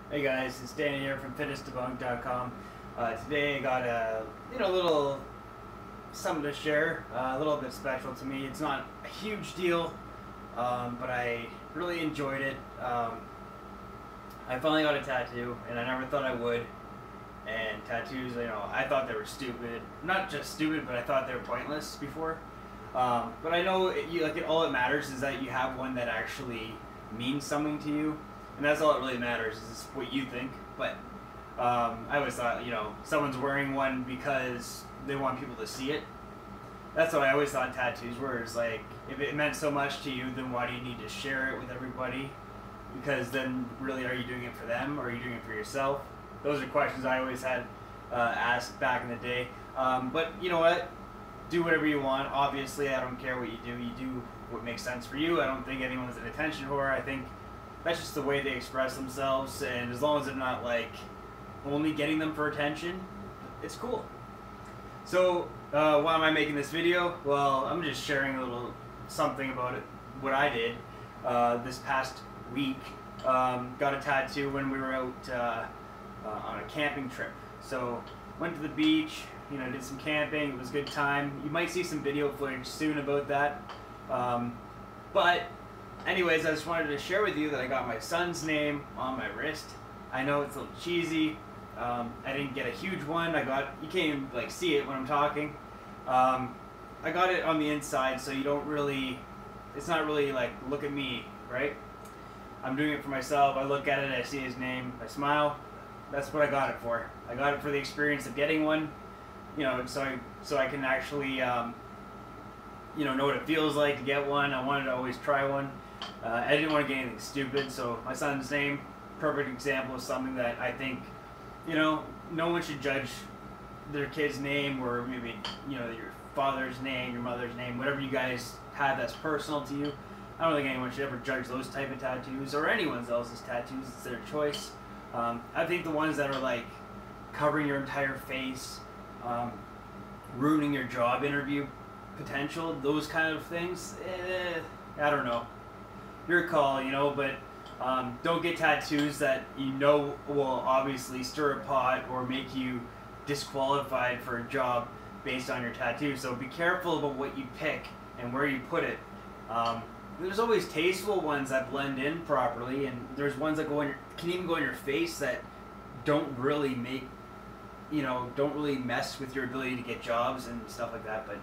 Hey guys, it's Danny here from FitnessDebunk.com. Today I got a little something to share, a little bit special to me. It's not a huge deal, but I really enjoyed it. I finally got a tattoo, and I never thought I would. And tattoos, I thought they were stupid. Not just stupid, but I thought they were pointless before. But I know all it matters is that you have one that actually means something to you. And that's all that really matters is what you think. But I always thought, someone's wearing one because they want people to see it. That's what I always thought tattoos were. Is like, if it meant so much to you, then why do you need to share it with everybody? Because then, really, are you doing it for them or are you doing it for yourself? Those are questions I always had asked back in the day. But you know what? Do whatever you want. Obviously, I don't care what you do. You do what makes sense for you. I don't think anyone's an attention whore. I think that's just the way they express themselves, and as long as they're not like only getting them for attention, it's cool. So why am I making this video? Well, I'm just sharing a little something about it, what I did this past week. Got a tattoo when we were out on a camping trip. So went to the beach, did some camping. It was a good time. You might see some video footage soon about that. But anyways, I just wanted to share with you that I got my son's name on my wrist. I know it's a little cheesy. I didn't get a huge one. You can't even see it when I'm talking. I got it on the inside, so you don't really, it's not really like, look at me, right? I'm doing it for myself. I look at it, I see his name, I smile. That's what I got it for. I got it for the experience of getting one, so I can actually, know what it feels like to get one. I wanted to always try one. I didn't want to get anything stupid, so my son's name, perfect example of something that I think, no one should judge their kid's name, or maybe, your father's name, your mother's name, whatever you guys have that's personal to you. I don't think anyone should ever judge those type of tattoos, or anyone else's tattoos. It's their choice. I think the ones that are covering your entire face, ruining your job interview potential, those kind of things, I don't know. Your call, but don't get tattoos that will obviously stir a pot or make you disqualified for a job based on your tattoo. So be careful about what you pick and where you put it. There's always tasteful ones that blend in properly, and there's ones that can even go on your face that don't really don't really mess with your ability to get jobs and stuff like that. But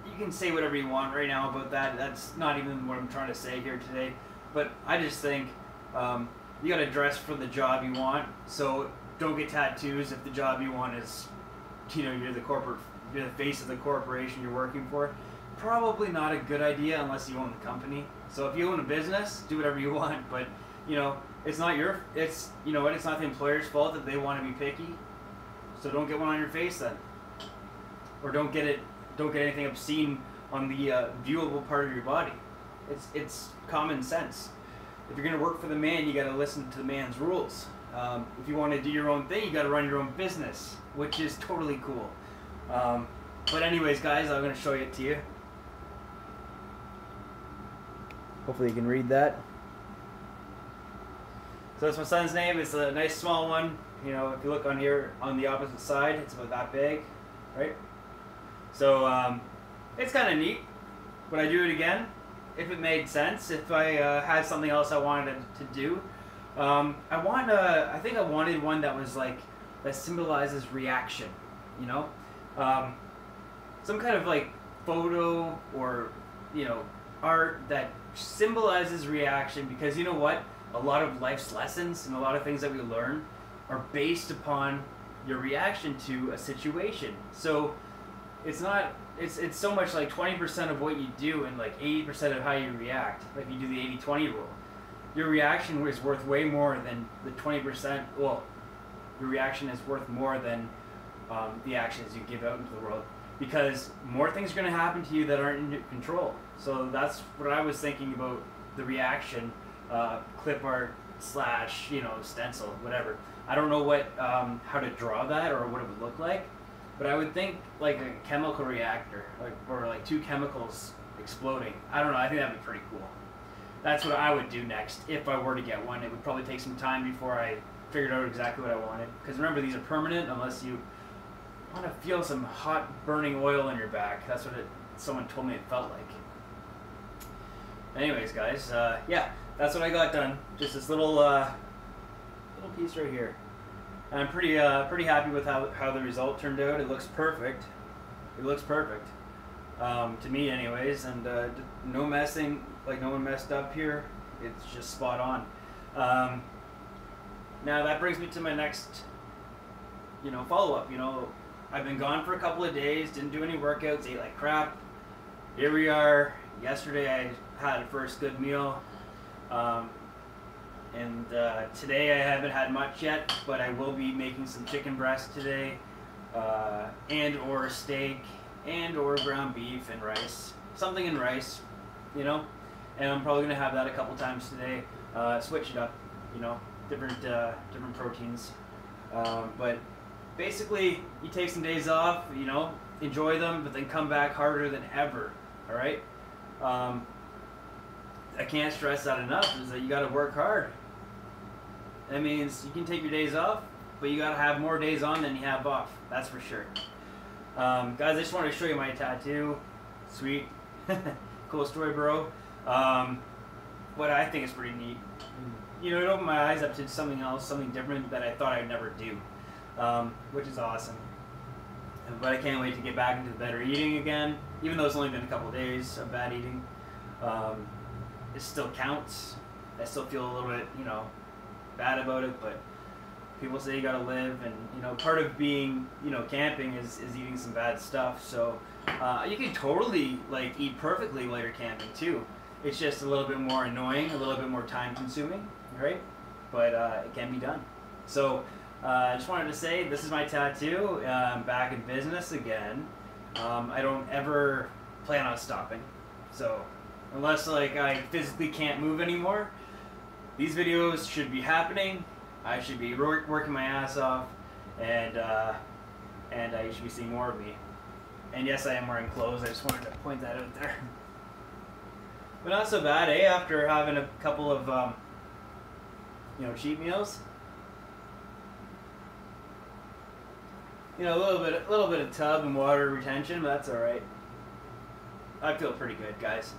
you can say whatever you want right now about that. That's not even what I'm trying to say here today. But I just think you got to dress for the job you want. So don't get tattoos if the job you want is, you're the face of the corporation you're working for. Probably not a good idea unless you own the company. So if you own a business, do whatever you want. But it's not it's not the employer's fault that they want to be picky. So don't get one on your face then, or don't get anything obscene on the viewable part of your body. It's common sense. If you're gonna work for the man, you gotta listen to the man's rules. If you want to do your own thing, you gotta run your own business, which is totally cool. But anyways, guys, I'm gonna show it to you. Hopefully you can read that. So that's my son's name. It's a nice small one. If you look on here on the opposite side, it's about that big, right? So it's kind of neat. Would I do it again if it made sense? If I had something else I wanted to do, I think I wanted one that was that symbolizes reaction. Some kind of photo or art that symbolizes reaction, because you know what? A lot of life's lessons and a lot of things that we learn are based upon your reaction to a situation. So it's so much 20% of what you do and 80% of how you react. If you do the 80-20 rule, your reaction is worth way more than the 20%. Well, your reaction is worth more than the actions you give out into the world, because more things are going to happen to you that aren't in your control. So that's what I was thinking about the reaction clip art / stencil, whatever. I don't know how to draw that or what it would look like, but I would think a chemical reactor, or two chemicals exploding. I don't know. I think that'd be pretty cool. that's what I would do next if I were to get one. It would probably take some time before I figured out exactly what I wanted. Because remember, these are permanent unless you want to feel some hot burning oil in your back. That's what someone told me it felt like. Anyways, guys, yeah, that's what I got done. Just this little piece right here. And I'm pretty happy with how the result turned out. It looks perfect. It looks perfect. To me anyways, and no messing, like no one messed up here. It's just spot on. Now that brings me to my next, follow-up. I've been gone for a couple of days, didn't do any workouts, ate like crap. Here we are. Yesterday I had a first good meal, and today I haven't had much yet, but I will be making some chicken breast today, and or steak, and or ground beef and rice, something in rice, and I'm probably gonna have that a couple times today. Switch it up, different proteins, but basically you take some days off, enjoy them, but then come back harder than ever. All right. I can't stress that enough, is that you got to work hard. That means you can take your days off, but you got to have more days on than you have off. That's for sure. Guys, I just wanted to show you my tattoo. Sweet. Cool story, bro. What I think is pretty neat. It opened my eyes up to something else, something different that I thought I'd never do, which is awesome. But I can't wait to get back into the better eating again, even though it's only been a couple of days of bad eating. It still counts. I still feel a little bit, bad about it, but people say you gotta live, and part of being, camping is eating some bad stuff. So you can totally eat perfectly while you're camping too. It's just a little bit more annoying, a little bit more time consuming, right? But it can be done. So I just wanted to say, this is my tattoo. I'm back in business again. I don't ever plan on stopping. So unless I physically can't move anymore, these videos should be happening. I should be working my ass off, and you should be seeing more of me. And yes, I am wearing clothes. I just wanted to point that out there. But not so bad, eh? After having a couple of cheat meals. A little bit of tub and water retention, but that's all right. I feel pretty good, guys.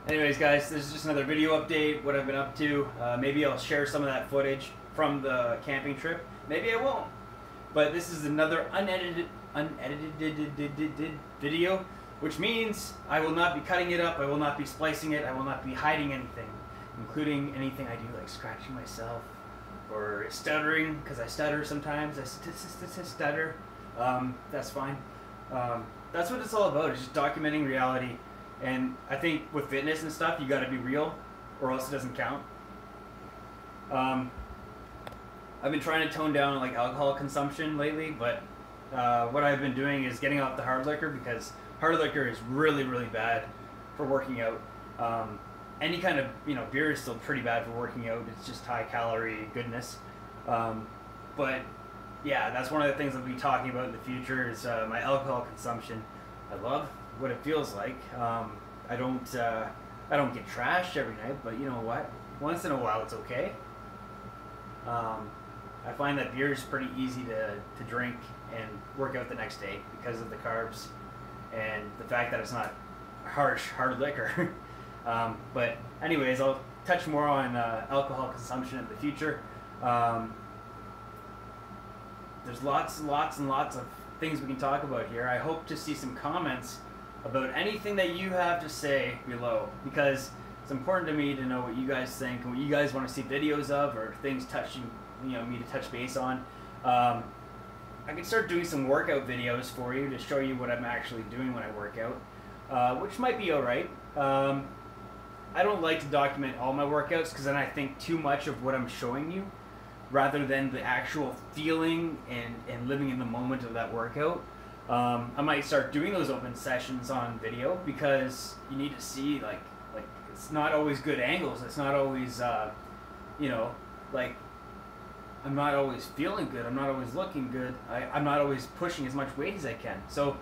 Anyways, guys, this is just another video update, what I've been up to. Maybe I'll share some of that footage from the camping trip. Maybe I won't. But this is another unedited video, which means I will not be cutting it up, I will not be splicing it, I will not be hiding anything, including anything I do, like scratching myself or stuttering, because I stutter sometimes. I stutter. That's fine. That's what it's all about. It's just documenting reality. And I think with fitness and stuff, you got to be real, or else it doesn't count. I've been trying to tone down alcohol consumption lately, but what I've been doing is getting off the hard liquor, because hard liquor is really, really bad for working out. Any kind of beer is still pretty bad for working out. It's just high calorie goodness. But yeah, that's one of the things I'll be talking about in the future is my alcohol consumption. I love what it feels like. I don't get trashed every night, but you know what? Once in a while, it's okay. I find that beer is pretty easy to drink and work out the next day because of the carbs and the fact that it's not harsh, hard liquor. But anyways, I'll touch more on alcohol consumption in the future. There's lots and lots and lots of things we can talk about here. I hope to see some comments about anything that you have to say below, because it's important to me to know what you guys think and what you guys want to see videos of, or things touching, me to touch base on. I can start doing some workout videos for you to show you what I'm actually doing when I work out, which might be alright. I don't like to document all my workouts, because then I think too much of what I'm showing you rather than the actual feeling and living in the moment of that workout. I might start doing those open sessions on video, because you need to see like it's not always good angles. It's not always I'm not always feeling good. I'm not always looking good. I'm not always pushing as much weight as I can. So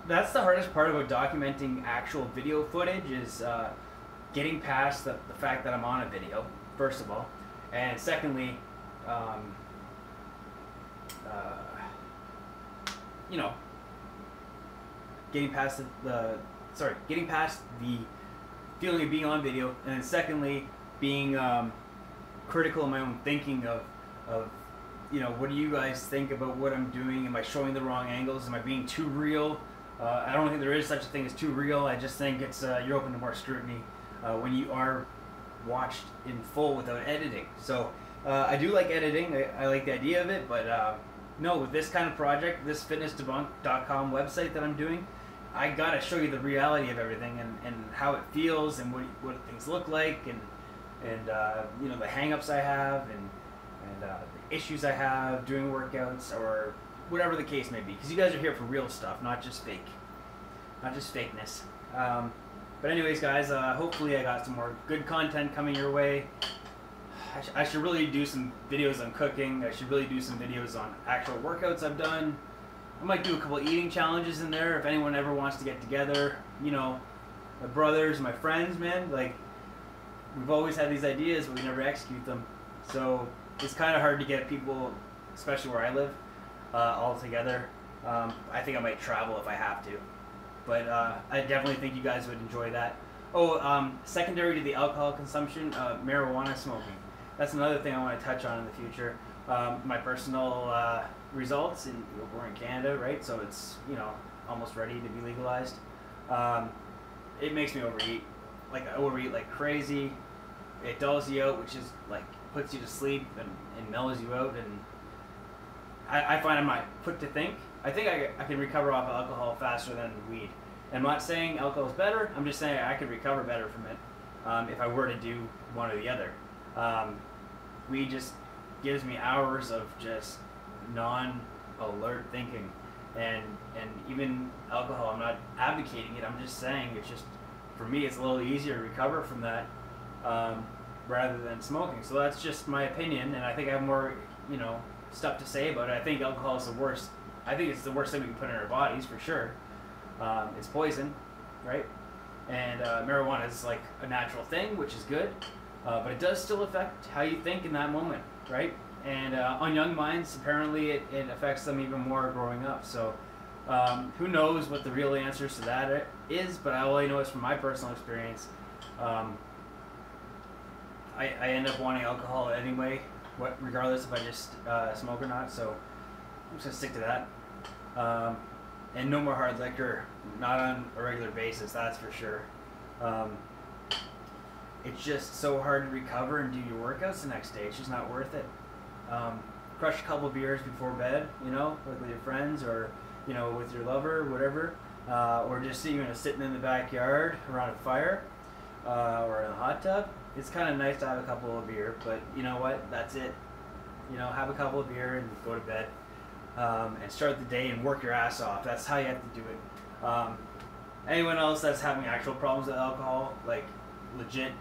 that's the hardest part about documenting actual video footage is getting past the fact that I'm on a video, first of all, and secondly, um, uh, you know, getting past getting past the feeling of being on video, and then secondly, being critical of my own thinking of you know, what do you guys think about what I'm doing? Am I showing the wrong angles? Am I being too real? I don't think there is such a thing as too real. I just think it's you're open to more scrutiny when you are watched in full without editing. So I do like editing. I like the idea of it, but no, with this kind of project, this fitnessdebunk.com website that I'm doing, I gotta show you the reality of everything and how it feels and what things look like and you know, the hang-ups I have and the issues I have doing workouts or whatever the case may be, because you guys are here for real stuff, not just fakeness. But anyways, guys, hopefully I got some more good content coming your way. I should really do some videos on cooking. I should really do some videos on actual workouts I've done. I might do a couple eating challenges in there if anyone ever wants to get together. You know, my brothers, my friends, man, like, we've always had these ideas, but we never execute them. So it's kind of hard to get people, especially where I live, all together. I think I might travel if I have to. But I definitely think you guys would enjoy that. Oh, secondary to the alcohol consumption, marijuana smoking. That's another thing I want to touch on in the future. My personal results, and we're in Canada, right? So it's, you know, almost ready to be legalized. It makes me overeat. Like, I overeat like crazy. It dulls you out, which is like puts you to sleep and mellows you out. And I find I might put to think. I think I can recover off alcohol faster than weed. And I'm not saying alcohol is better. I'm just saying I could recover better from it if I were to do one or the other. Weed just gives me hours of just non-alert thinking, and even alcohol, I'm not advocating it. I'm just saying it's just, for me, it's a little easier to recover from that rather than smoking. So that's just my opinion, and I think I have more, you know, stuff to say about it. I think alcohol is the worst. I think it's the worst thing we can put in our bodies, for sure. It's poison, right? And marijuana is like a natural thing, which is good, but it does still affect how you think in that moment, right? And on young minds, apparently it affects them even more growing up. So who knows what the real answers to that is, but all I know is from my personal experience, I end up wanting alcohol anyway, regardless if I just smoke or not. So I'm just going to stick to that. And no more hard liquor, not on a regular basis, that's for sure. It's just so hard to recover and do your workouts the next day. It's just not worth it. Crush a couple beers before bed, you know, with your friends or, you know, with your lover, whatever. Or just, you know, sitting in the backyard around a fire or in a hot tub. It's kind of nice to have a couple of beer, but you know what? That's it. You know, have a couple of beer and go to bed. And start the day and work your ass off. That's how you have to do it. Anyone else that's having actual problems with alcohol, like legit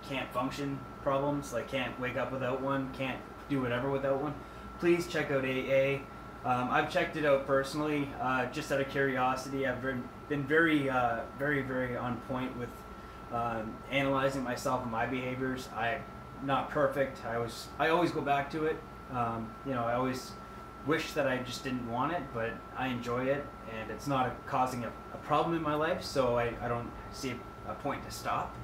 can't function problems, like can't wake up without one, can't do whatever without one, please check out AA. I've checked it out personally, just out of curiosity. I've been very on point with analyzing myself and my behaviors. I'm not perfect. I always go back to it. You know, I always wish that I just didn't want it, but I enjoy it, and it's not causing a problem in my life, so I don't see a point to stop.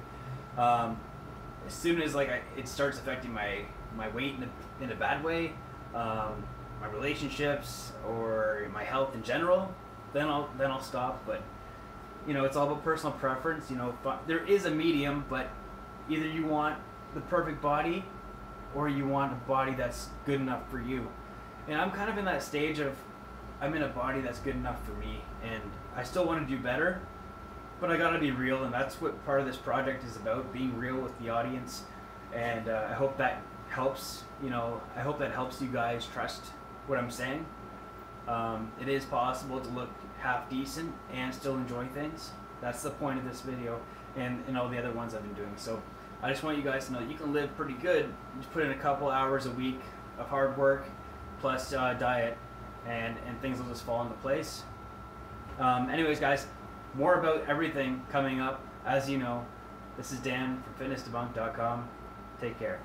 As soon as it starts affecting my weight in a bad way, my relationships or my health in general, then I'll stop. But you know, it's all about personal preference. You know, there is a medium, but either you want the perfect body or you want a body that's good enough for you. And I'm kind of in that stage of, I'm in a body that's good enough for me, and I still want to do better, but I gotta be real, and that's what part of this project is about, being real with the audience. And I hope that helps, you know, I hope that helps you guys trust what I'm saying. It is possible to look half decent and still enjoy things. That's the point of this video and all the other ones I've been doing. So I just want you guys to know that you can live pretty good. Just put in a couple hours a week of hard work, plus diet, and things will just fall into place. Anyways, guys, more about everything coming up. As you know, this is Dan from FitnessDebunk.com. Take care.